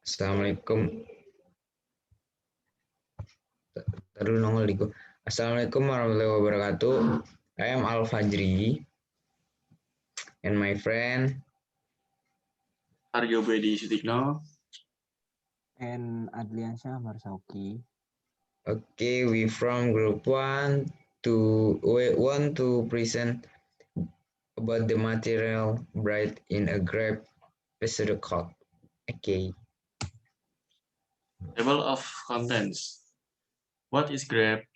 Assalamualaikum. Taruh nongol diku. Assalamualaikum warahmatullahi wabarakatuh. I am Alfadjri and my friend Harjo Buedi Sutikno. And Adlyanscyah Ammar Syauqi. Okay, we from group 1 to we want to present about the material bright in a grape episode called. Okay. Table of contents. What is grape?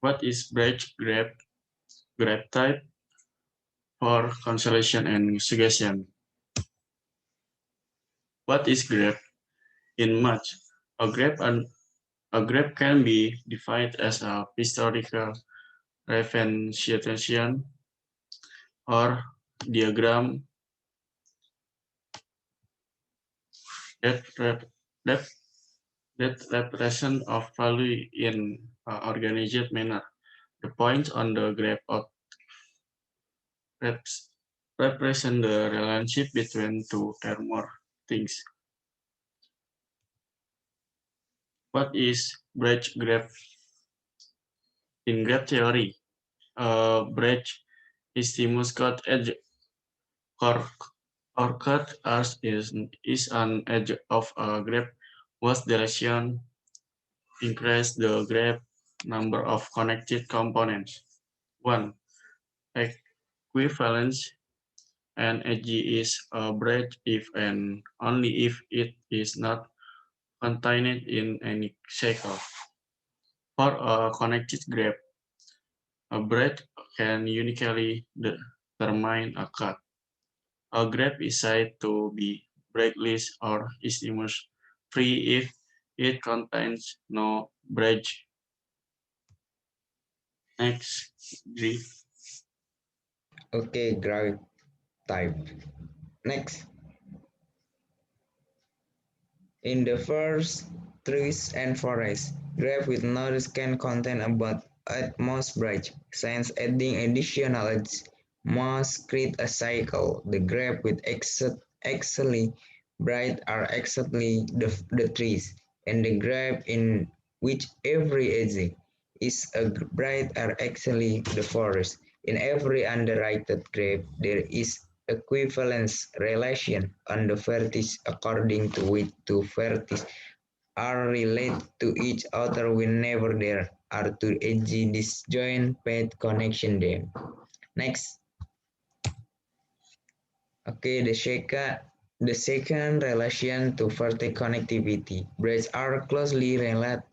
What is branch grape? Grape type for consolation and suggestion. What is grape? In much, a grape can be defined as a historical representation or diagram that that represent of value in an organized manner. The points on the graph represent the relationship between two or more things. What is branch graph? In graph theory, a branch is the most cut edge or cut as is an edge of a graph whose direction increase the graph number of connected components. 1. Equivalence. An edge is a branch if and only if it is not contained in any cycle. For a connected graph, a branch can uniquely determine a cut. A graph is said to be breakless or isthmus-free if it contains no branch. Next, G. Okay, grape type. Next. In the first trees and forests, grapes with nodes can contain about at most branch. Since adding additional edges must create a cycle, the grapes with exactly bright are exactly the trees, and the grape in which every edge is a bright are actually the forest. In every underwritten grape, there is equivalence relation on the vertices according to which two vertices are related to each other whenever there are two edgy disjoint path connection them. Next. Okay, the second relation to vertex connectivity. Branches are closely related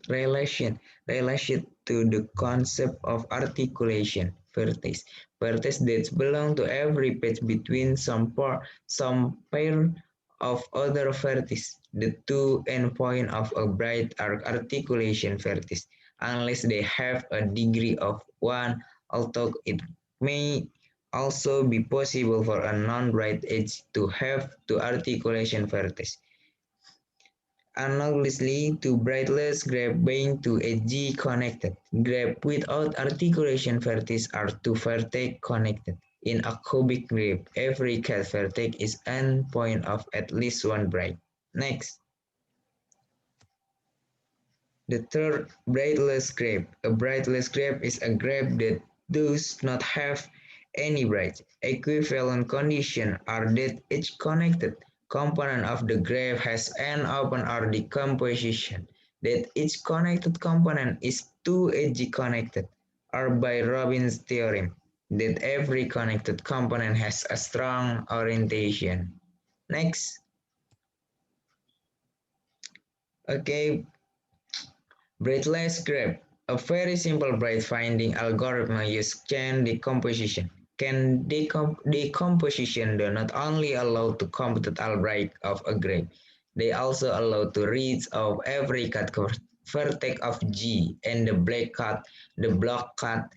to the concept of articulation. Vertex that belong to every patch between some pair of other vertices. The two endpoints of a branch are articulation vertices, unless they have a degree of 1, although it may also be possible for a non-bright edge to have two articulation vertices. Analogously to brightness graph being two edgy connected, graph without articulation vertices are two vertex connected. In a cubic graph, every cat vertex is an point of at least one bright. Next. The third, brightless graph. A brightless graph is a graph that does not have any bright. Equivalent conditions are that each connected component of the graph has an open or decomposition, that each connected component is two edgy connected, or by Robin's theorem, that every connected component has a strong orientation. Next. Okay, Brightless graph, a very simple bright finding algorithm uses chain decomposition. Decomposition do not only allow to compute all bright of a graph, they also allow to read of every cut vertex of G and the block cut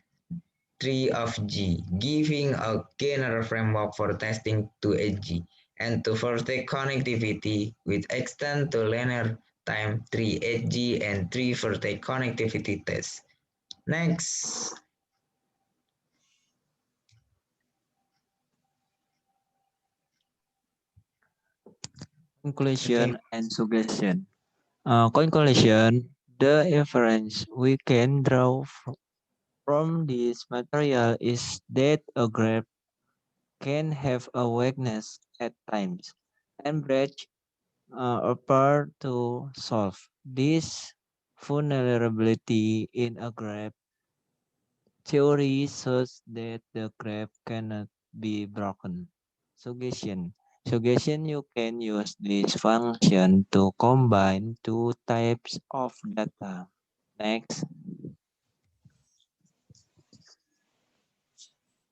tree of G, giving a general framework for testing to G and to vertex connectivity with extend to linear time 3 G and 3 vertex connectivity tests. Next. Conclusion Okay. and suggestion. Conclusion, the inference we can draw from this material is that a graph can have a weakness at times and breach apart to solve this vulnerability in a graph theory shows that the graph cannot be broken. Suggestion. Suggestion you can use this function to combine two types of data. Next,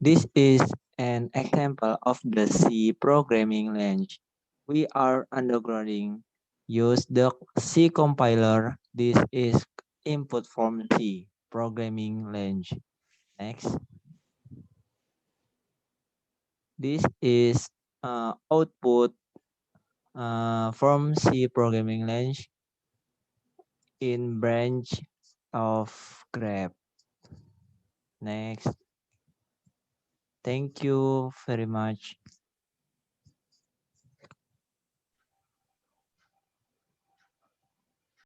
this is an example of the C programming language. We are undergrounding. Use the C compiler. This is input from C programming language. Next, this is output from C programming language in branch of grep. Next, thank you very much.